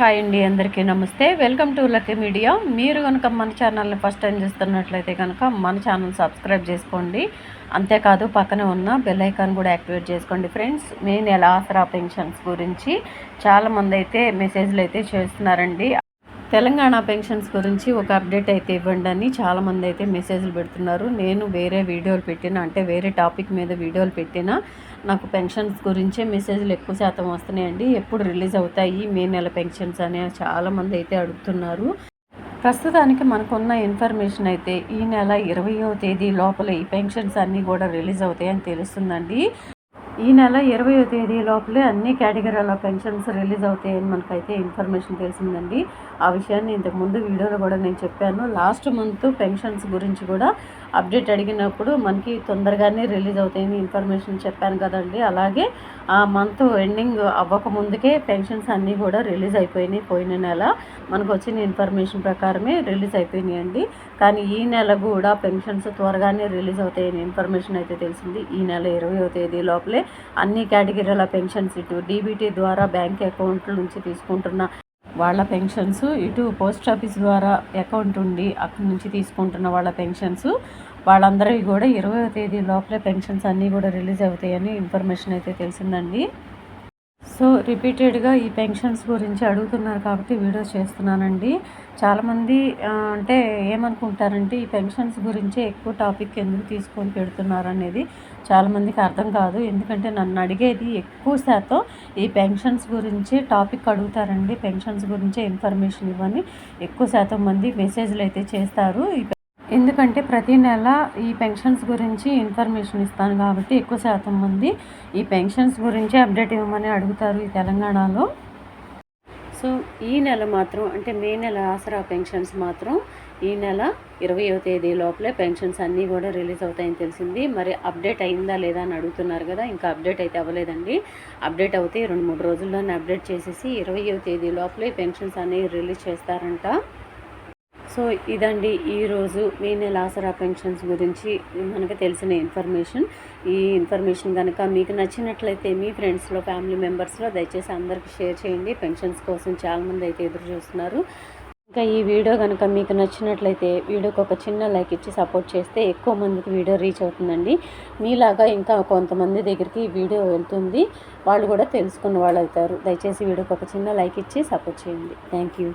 Hi అండి, అందరికీ నమస్తే. Welcome to lucky media. మీరు కనుక మన ఛానల్ని ఫస్ట్ టైం చూస్తున్నట్లయితే కనుక మన ఛానల్ సబ్స్క్రైబ్ చేసుకోండి. అంతేకాదు పక్కనే ఉన్న బెల్ ఐకాన్ కూడా యాక్టివేట్ చేసుకోండి. ఫ్రెండ్స్, మే నెల ఆసరా పెన్షన్స్ గురించి చాలామంది అయితే మెసేజ్లు అయితే చేస్తున్నారండి. తెలంగాణ పెన్షన్స్ గురించి ఒక అప్డేట్ అయితే ఇవ్వండి అని చాలామంది అయితే మెసేజ్లు పెడుతున్నారు. నేను వేరే వీడియోలు పెట్టిన, అంటే వేరే టాపిక్ మీద వీడియోలు పెట్టినా నాకు పెన్షన్స్ గురించే మెసేజ్లు ఎక్కువ శాతం వస్తున్నాయండి. ఎప్పుడు రిలీజ్ అవుతాయి మే నెల పెన్షన్స్ అనే చాలామంది అయితే అడుగుతున్నారు. ప్రస్తుతానికి మనకున్న ఇన్ఫర్మేషన్ అయితే ఈ నెల 20వ తేదీ లోపల ఈ పెన్షన్స్ అన్నీ కూడా రిలీజ్ అవుతాయని తెలుస్తుందండి. ఈ నెల 20వ తేదీ లోపలే అన్ని కేటగిరీల పెన్షన్స్ రిలీజ్ అవుతాయని మనకైతే ఇన్ఫర్మేషన్ తెలిసిందండి. ఆ విషయాన్ని ఇంతకుముందు వీడియోలో కూడా నేను చెప్పాను. లాస్ట్ మంత్ పెన్షన్స్ గురించి కూడా అప్డేట్ అడిగినప్పుడు మనకి తొందరగానే రిలీజ్ అవుతాయని ఇన్ఫర్మేషన్ చెప్పాను కదండి. అలాగే ఆ మంత్ ఎండింగ్ అవ్వకముందుకే పెన్షన్స్ అన్నీ కూడా రిలీజ్ అయిపోయినాయి. పోయిన నెల మనకు వచ్చిన ఇన్ఫర్మేషన్ ప్రకారమే రిలీజ్ అయిపోయినాయండి. కానీ ఈ నెల కూడా పెన్షన్స్ త్వరగానే రిలీజ్ అవుతాయని ఇన్ఫర్మేషన్ అయితే తెలిసింది. ఈ నెల 20వ తేదీ లోపలే అన్ని కేటగిరీల పెన్షన్స్, ఇటు డీబీటీ ద్వారా బ్యాంక్ అకౌంట్ల నుంచి తీసుకుంటున్న వాళ్ళ పెన్షన్స్, ఇటు పోస్ట్ ఆఫీస్ ద్వారా అకౌంట్ ఉండి అక్కడి నుంచి తీసుకుంటున్న వాళ్ళ పెన్షన్స్, వాళ్ళందరివి కూడా 20వ తేదీ లోపలే పెన్షన్స్ అన్నీ కూడా రిలీజ్ అవుతాయని ఇన్ఫర్మేషన్ అయితే తెలిసిందండి. సో రిపీటెడ్గా ఈ పెన్షన్స్ గురించి అడుగుతున్నారు కాబట్టి వీడియో చేస్తున్నానండి. చాలామంది అంటే ఏమనుకుంటారంటే ఈ పెన్షన్స్ గురించే ఎక్కువ టాపిక్ ఎందుకు తీసుకొని పెడుతున్నారు అనేది చాలామందికి అర్థం కాదు. ఎందుకంటే నన్ను అడిగేది ఎక్కువ శాతం ఈ పెన్షన్స్ గురించి టాపిక్ అడుగుతారండి. పెన్షన్స్ గురించే ఇన్ఫర్మేషన్ ఇవ్వని ఎక్కువ శాతం మంది మెసేజ్లు అయితే చేస్తారు. ఎందుకంటే ప్రతి నెల ఈ పెన్షన్స్ గురించి ఇన్ఫర్మేషన్ ఇస్తాను కాబట్టి ఎక్కువ శాతం మంది ఈ పెన్షన్స్ గురించి అప్డేట్ ఇవ్వమని అడుగుతారు ఈ తెలంగాణలో. సో ఈ నెల మాత్రం, అంటే మే నెల ఆసరా పెన్షన్స్ మాత్రం ఈ నెల 20వ తేదీ లోపలే పెన్షన్స్ అన్నీ కూడా రిలీజ్ అవుతాయని తెలిసింది. మరి అప్డేట్ అయిందా లేదా అని అడుగుతున్నారు కదా. ఇంకా అప్డేట్ అయితే అవ్వలేదండి. అప్డేట్ అవుతే 2-3 రోజుల్లోనే అప్డేట్ చేసేసి 20వ తేదీ లోపలే పెన్షన్స్ అనేవి రిలీజ్ చేస్తారంట. సో ఇదండి ఈరోజు మే నెల ఆసరా పెన్షన్స్ గురించి మనకు తెలిసిన ఇన్ఫర్మేషన్. ఈ ఇన్ఫర్మేషన్ కనుక మీకు నచ్చినట్లయితే మీ ఫ్రెండ్స్లో, ఫ్యామిలీ మెంబర్స్లో దయచేసి అందరికీ షేర్ చేయండి. పెన్షన్స్ కోసం చాలామంది అయితే ఎదురు చూస్తున్నారు. ఇంకా ఈ వీడియో కనుక మీకు నచ్చినట్లయితే వీడియోకి ఒక చిన్న లైక్ ఇచ్చి సపోర్ట్ చేస్తే ఎక్కువ మందికి వీడియో రీచ్ అవుతుందండి. మీలాగా ఇంకా కొంతమంది దగ్గరికి ఈ వీడియో వెళ్తుంది, వాళ్ళు కూడా తెలుసుకున్న వాళ్ళు అవుతారు. దయచేసి వీడియోకి ఒక చిన్న లైక్ ఇచ్చి సపోర్ట్ చేయండి. Thank you.